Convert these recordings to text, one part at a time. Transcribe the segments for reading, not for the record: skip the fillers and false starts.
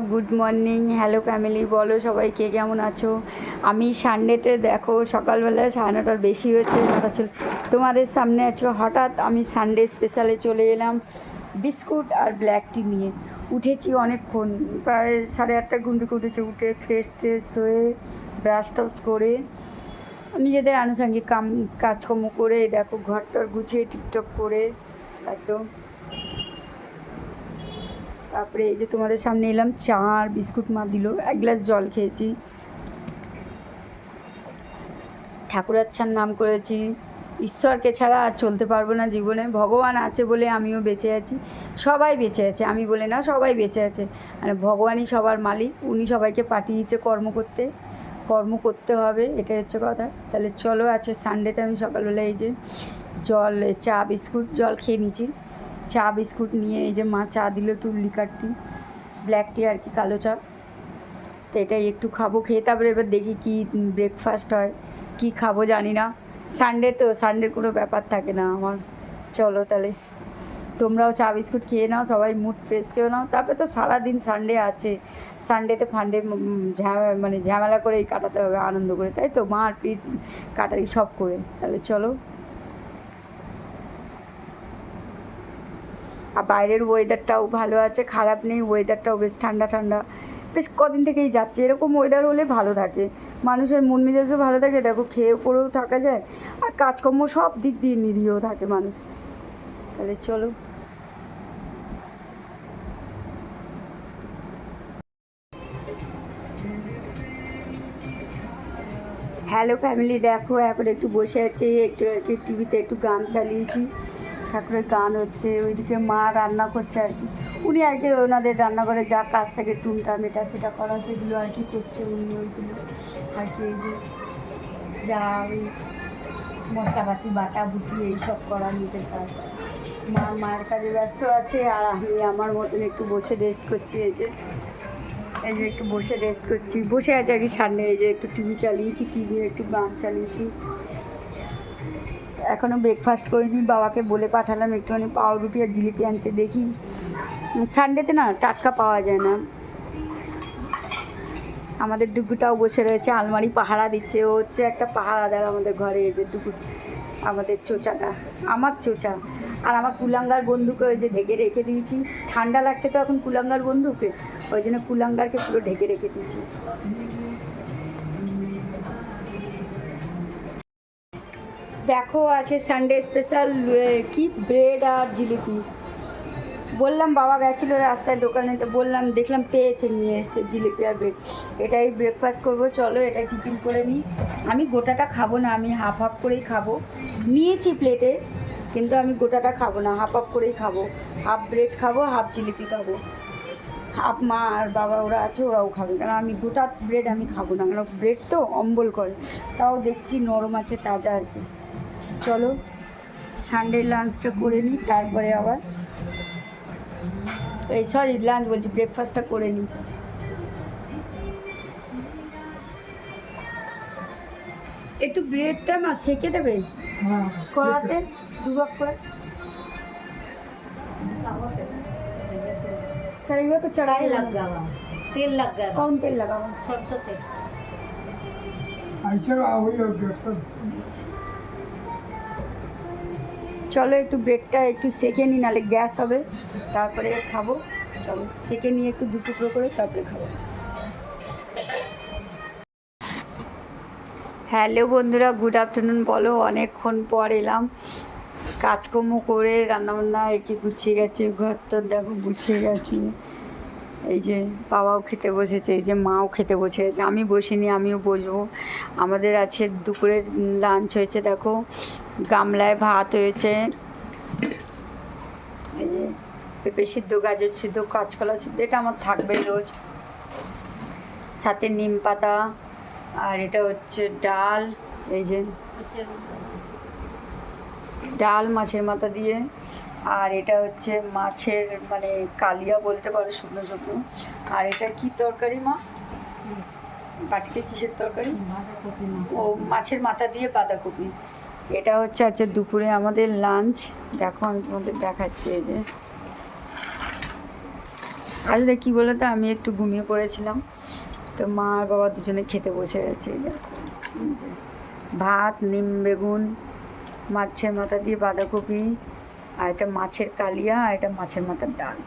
Good morning, hello family, বলো সবাই কে কেমন আছো। আমি সানডেতে দেখো সকালবেলায় 9:30 বেশি হচ্ছে, 9টা চলে তোমাদের সামনে আজকে হঠাৎ আমি সানডে স্পেশালে চলে এলাম বিস্কুট আর ব্ল্যাক টি নিয়ে। উঠেছি অনেকক্ষণ, প্রায় 8:30 ঘুম থেকে উঠেছি। উঠে ফ্রেশ হয়ে ব্রাশ টাশ করে নিজেদের আনুষঙ্গিক কাজকর্ম করে দেখো ঘরটার গুছিয়ে টিকটক করে একদম। তারপরে এই যে তোমাদের সামনে এলাম, চা আর বিস্কুট মা দিল, 1 গ্লাস জল খেয়েছি, ঠাকুরাচ্ছার নাম করেছি। ঈশ্বরকে ছাড়া আর চলতে পারবো না জীবনে, ভগবান আছে বলে আমিও বেঁচে আছি, সবাই বেঁচে আছে, আমি বলে না, সবাই বেঁচে আছে। মানে ভগবানই সবার মালিক, উনি সবাইকে পাঠিয়েছে কর্ম করতে হবে, এটাই হচ্ছে কথা। তাহলে চলো, আছে সানডেতে আমি সকালবেলা এই যে চা বিস্কুট জল খেয়ে নিয়েছি। চা বিস্কুট নিয়ে এই যে মা চা দিল, একটু লিকার টি, ব্ল্যাক টি আর কি, কালো চা। তো এটাই একটু খাবো, খেয়ে তারপরে এবার দেখি কি ব্রেকফাস্ট হয়, কি খাবো জানি না। সানডে তো, সানডের কোনো ব্যাপার থাকে না আমার। চলো তাহলে তোমরাও চা বিস্কুট খেয়ে নাও, সবাই মুড ফ্রেশ খেয়ে নাও। তারপরে তো সারাদিন সানডে আছে, সানডেতে মানে ঝামেলা করেই কাটাতে হবে, আনন্দ করে, তাই তো, মারপিট কাটারি সব করে। তাহলে চলো। আর বাইরের ওয়েদারটাও ভালো আছে, খারাপ নেই, ওয়েদারটাও বেশ ঠান্ডা ঠান্ডা, বেশ কদিন থেকেই যাচ্ছে। এরকম ওয়েদার হলে ভালো থাকে, মানুষের মন মেজাজও ভালো থাকে, দেখো খেয়ে পরেও থাকা যায়, আর কাজকর্ম সব দিক দিয়ে নিরীহ থাকে মানুষ। তাহলে চলো। হ্যালো ফ্যামিলি, দেখো এখন একটু বসে আছি, একটু টিভিতে একটু গান চালিয়েছি, ঠাকুরের গান হচ্ছে, ওইদিকে মা রান্না করছে আর কি। উনি আর কি ওনাদের রান্নাঘরে যা কাজ থাকে টুনটান এটা সেটা করা, সেগুলো আর কি করছে উনি, ওইগুলো আর কি। এই যে যা ওই মশলাপাতি বাটা বুটি এইসব করা নিজের কাজ, মায়ের কাজে ব্যস্ত আছে, আর আমি আমার মতন একটু বসে রেস্ট করছি। এই যে একটু বসে রেস্ট করছি, বসে আছে আর কি সামনে। এই যে একটু টিভি চালিয়েছি, টিভি একটু গান চালিয়েছি। এখনও ব্রেকফাস্ট করিনি, বাবাকে বলে পাঠালাম একটুখানি পাউরুটি আর জিলিপি আনতে। দেখি, সানডেতে না টাটকা পাওয়া যায় না। আমাদের ডুগুটাও বসে রয়েছে, আলমারি পাহারা দিচ্ছে, ও হচ্ছে একটা পাহারাদার আমাদের ঘরে। এই যে ডুগু, আমাদের চোচাটা, আমার চোচা। আর আমার কুলাঙ্গার বন্ধুকে ওই যে ঢেকে রেখে দিয়েছি, ঠান্ডা লাগছে তো এখন কুলাঙ্গার বন্ধুকে, ওই জন্য কুলাঙ্গারকে পুরো ঢেকে রেখে দিয়েছি। দেখো আছে সানডে স্পেশাল কি ব্রেড আর জিলিপি। বললাম বাবা গেছিলো রাস্তায় দোকানে, তো বললাম, দেখলাম পেয়েছে, নিয়ে এসছে জিলিপি আর ব্রেড। এটাই ব্রেকফাস্ট করবো, চলো এটাই টিফিন করে নিই। আমি গোটাটা খাবো না, আমি হাফ হাফ করেই খাবো, নিয়েছি প্লেটে, কিন্তু আমি গোটাটা খাবো না, হাফ হাফ করেই খাবো। হাফ ব্রেড খাবো, হাফ জিলিপি খাবো, হাফ মা আর বাবা ওরা আছে, ওরাও খাবে, কারণ আমি গোটা ব্রেড আমি খাবো না, কারণ ব্রেড তো অম্বল করে। তাও দেখছি নরম আছে, তাজা আর কি। চলো সানডে লাঞ্চটা করে নিই, তারপরে আবার লাঞ্চ বলছি, ব্রেকফাস্টটা করে নিই। একটু ব্রেডটা না সেঁকে দেবে কড়াতে, 2 ভাগ করে। करेगा तो चढ़ाई लग जावा, तेल लग गया। कौन तेल लगा हुआ? सरसों तेल। চলো একটু ব্রেডটা একটু সেঁকে নিই, নাহলে গ্যাস হবে, তারপরে খাবো। চলো সেঁকে নিয়ে একটু 2 টুকরো করে তারপরে খাবো। হ্যালো বন্ধুরা, গুড আফটারনুন। বলো, অনেকক্ষণ পর এলাম, কাজকর্ম করে রান্নাবান্না একটু গুছিয়ে গেছে, ঘর তো দেখো গুছিয়ে গেছি। এই যে বাবাও খেতে বসেছে, এই যে মাও খেতে বসে গেছে, আমি বসিনি, আমিও বসবো। আমাদের আছে দুপুরের লাঞ্চ হয়েছে, দেখো গামলায় ভাত হয়েছে, এই যে পেঁপে সিদ্ধ, গাজর সিদ্ধ, কাঁচকলা সিদ্ধ, এটা আমার থাকবেই রোজ, সাথে নিম পাতা, আর এটা হচ্ছে ডাল, এই যে ডাল মাছের মাথা দিয়ে, আর এটা হচ্ছে মাছের মানে কালিয়া বলতে পারো, শুকনো শুকনো। আর এটা কি তরকারি মা, বাটিতে কিসের তরকারি? ও মাছের মাথা দিয়ে বাঁধাকপি। এটা হচ্ছে আজকে দুপুরে আমাদের লাঞ্চ। দেখো আমি তোমাদের দেখাচ্ছি, এই যে আসলে কী বলো তো, আমি একটু ঘুমিয়ে পড়েছিলাম, তো মা আর বাবা দুজনে খেতে বসে গেছে। এই যে ভাত, নিম বেগুন, মাছের মাথা দিয়ে বাঁধাকপি, আর একটা মাছের কালিয়া, আর একটা মাছের মাথার ডাল।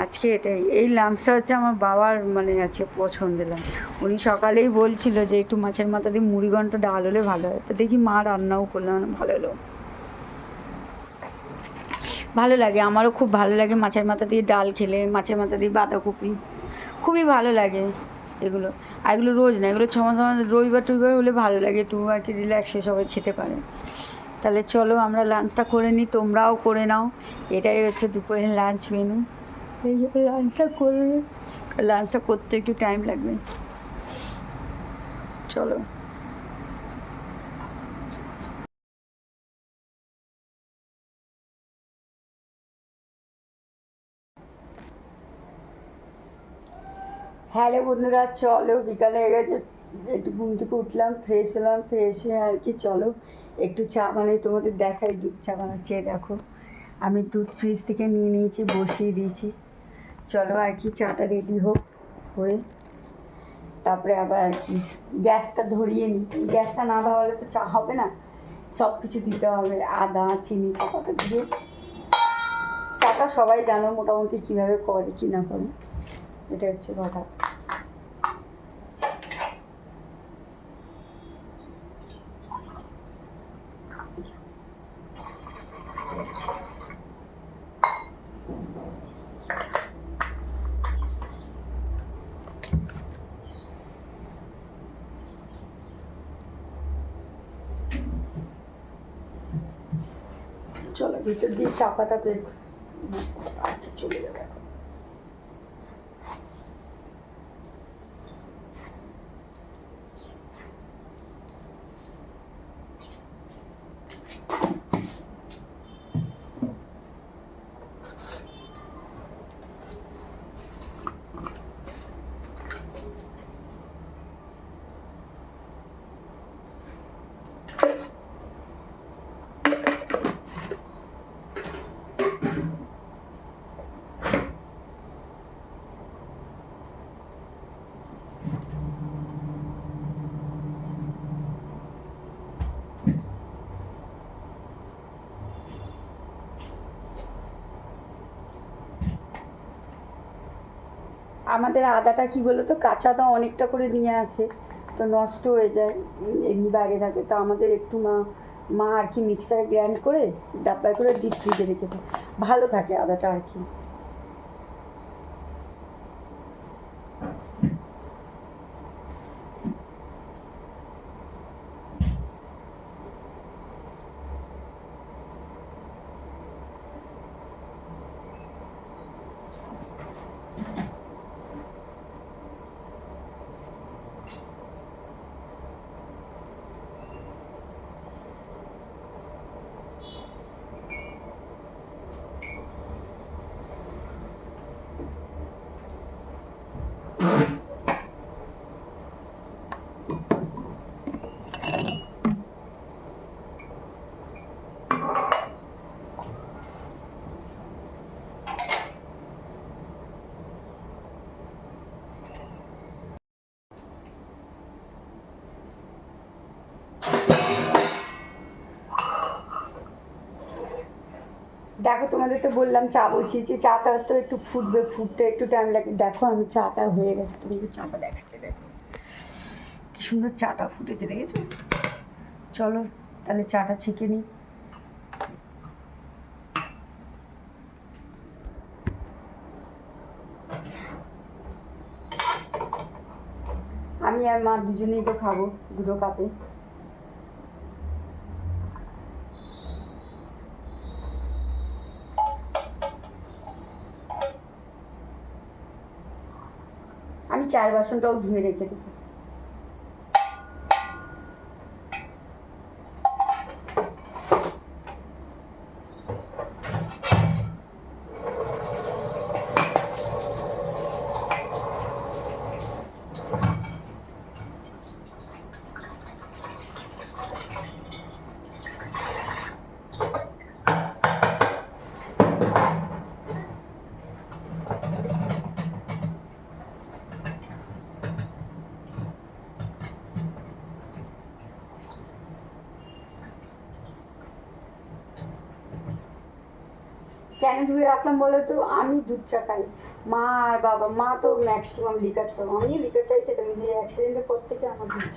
আজকে এটাই, এই লাঞ্চটা হচ্ছে আমার বাবার মানে আছে পছন্দের লাঞ্চ। উনি সকালেই বলছিল যে একটু মাছের মাথা দিয়ে মুড়িঘণ্ট ডাল হলে ভালো হয়, তো দেখি মা রান্নাও করলাম, ভালো হলো। ভালো লাগে, আমারও খুব ভালো লাগে মাছের মাথা দিয়ে ডাল খেলে, মাছের মাথা দিয়ে বাঁধাকপি, খুবই ভালো লাগে এগুলো। আর এগুলো রোজ না, এগুলো ছমাস রবিবার টবিবার হলে ভালো লাগে, একটু আর কি রিল্যাক্সে সবাই খেতে পারে। তাহলে চলো আমরা লাঞ্চটা করে নিই, তোমরাও করে নাও। এটাই হচ্ছে দুপুরের লাঞ্চ মেনু। এই লাঞ্চটা করে, লাঞ্চটা করতে একটু টাইম লাগবে। চলো। হ্যালো বন্ধুরা, চলো বিকালে হয়ে গেছে, একটু ঘুম থেকে উঠলাম, ফ্রেশ হলাম, ফ্রেশ হয়ে আর কি চলো একটু চা বানাই, তোমাদের দেখাই দুধ চা বানাচ্ছি। দেখো আমি দুধ ফ্রিজ থেকে নিয়ে নিয়েছি, বসিয়ে দিয়েছি। চলো আর কি চাটা রেডি হোক, হয়ে তারপরে আবার আর কি গ্যাসটা ধরিয়ে নিই। গ্যাসটা না ধরালে তো চা হবে না, সব কিছু দিতে হবে, আদা চিনি চাপাতা দিয়ে। চাটা সবাই জানো মোটামুটি কীভাবে করে কি না করে, এটা হচ্ছে কথা। চলো ভিতর দিয়ে চা পাতা বের, আচ্ছা চলে যাবে এখন। আমাদের আদাটা কি বলো তো, কাঁচা তো অনেকটা করে নিয়ে আসে, তো নষ্ট হয়ে যায় এমনি বাইরে থাকে, তো আমাদের একটু মা মা আর কি মিক্সারে গ্রাইন্ড করে ডাব্বায় করে ডিপ ফ্রিজে রেখে দেয়, ভালো থাকে আদাটা আর কি। দেখো তোমাদের তো বললাম চা বসিয়েছি, চাটা তো একটু ফুটবে, ফুটতে একটু টাইম লাগে। দেখো আমি চাটা হয়ে গেছে, তোমাকে চাটা দেখাচ্ছে, দেখো কি সুন্দর চাটা ফুটেছে, দেখেছো? চলো তাহলে চাটা ছেঁকে নিই। আমি আর মা দুজনেই তো খাবো দুটো কাপে। আমি চার বাসনটাও ধুয়ে রেখে দেবো। কেন ধুয়ে রাখলাম বলো তো, আমি দুধ চা খাই, মা আর বাবা, মা তো ম্যাক্সিমাম লিকার চা, আমি লিকার চাই খেতে পারি, অ্যাক্সিডেন্টের পর থেকে আমার দুধ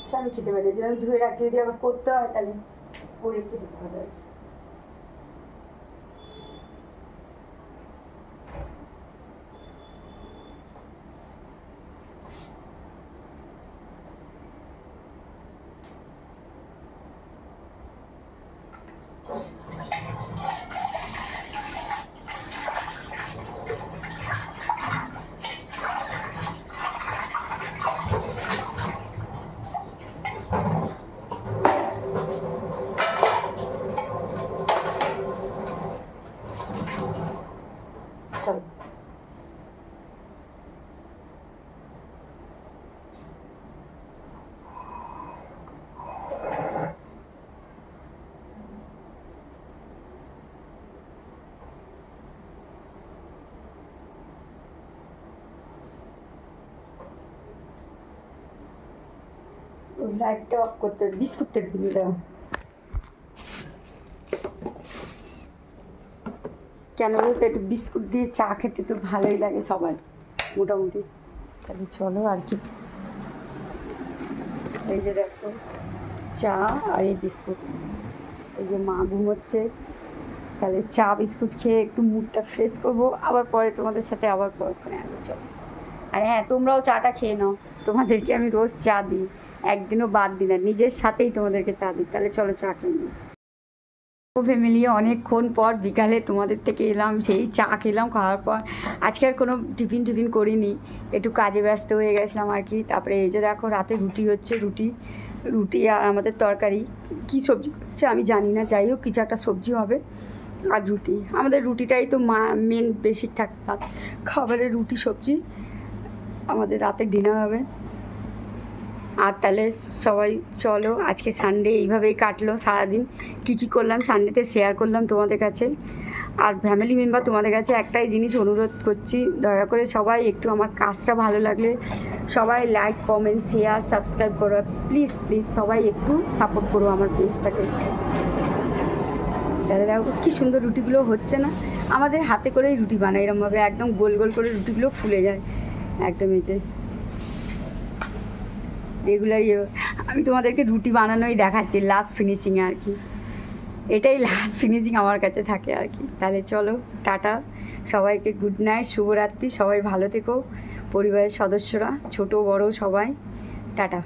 চা আমি খেতে পারি, যেন ধুয়ে রাখছি, যদি আবার করতে হয় তাহলে করে খেতে হবে। চলো লাইটটা অফ করতে হবে, বিস্কুটটা দিয়ে দাও। কেন বলতো, একটু বিস্কুট দিয়ে চা খেতে তো ভালোই লাগে সবার মোটামুটি। তাহলে চলো আর কি, এই যে দেখো চা আর এই বিস্কুট, এই যে মা ঘুমোচ্ছে, তাহলে চা বিস্কুট খেয়ে একটু মুডটা ফ্রেশ করবো, আবার পরে তোমাদের সাথে আবার পরে আনবো। চলো, আর হ্যাঁ তোমরাও চাটা খেয়ে নাও, তোমাদেরকে আমি রোজ চা দিই, একদিনও বাদ দিই না, নিজের সাথেই তোমাদেরকে চা দিই। তাহলে চলো চা খেয়ে নিই। ফ্যামিলি অনেকক্ষণ পর বিকালে তোমাদের থেকে এলাম, সেই চা খেলাম, খাওয়ার পর আজকে আর কোনো টিফিন করিনি, একটু কাজে ব্যস্ত হয়ে গেছিলাম আর কি। তারপরে এই যে দেখো রাতে রুটি হচ্ছে, রুটি আর আমাদের তরকারি, কি সবজি হচ্ছে আমি জানি না, যাই হোক কিছু একটা সবজি হবে আর রুটি। আমাদের রুটিটাই তো মেন বেশি থাকতাম খাবারের, রুটি সবজি আমাদের রাতে ডিনার হবে। আর তাহলে সবাই চলো, আজকে সানডে এইভাবেই কাটলো সারাদিন, কী করলাম সানডেতে শেয়ার করলাম তোমাদের কাছে। আর ফ্যামিলি মেম্বার তোমাদের কাছে একটাই জিনিস অনুরোধ করছি, দয়া করে সবাই একটু আমার কাজটা ভালো লাগলে সবাই লাইক কমেন্ট শেয়ার সাবস্ক্রাইব করো, প্লিজ সবাই একটু সাপোর্ট করো আমার পেজটাকে। তাহলে দেখো কী সুন্দর রুটিগুলো হচ্ছে না, আমাদের হাতে করেই রুটি বানাই এরমভাবে, একদম গোল করে রুটিগুলো ফুলে যায় একদম। এই যে রেগুলার আমি তোমাদেরকে রুটি বানানোই দেখাচ্ছি লাস্ট ফিনিশিংয়ে আর কি, এটাই লাস্ট ফিনিশিং আমার কাছে থাকে আর কি। তাহলে চলো টাটা, সবাইকে গুড নাইট, শুভরাত্রি, সবাই ভালো থেকো, পরিবারের সদস্যরা ছোট বড় সবাই, টাটা।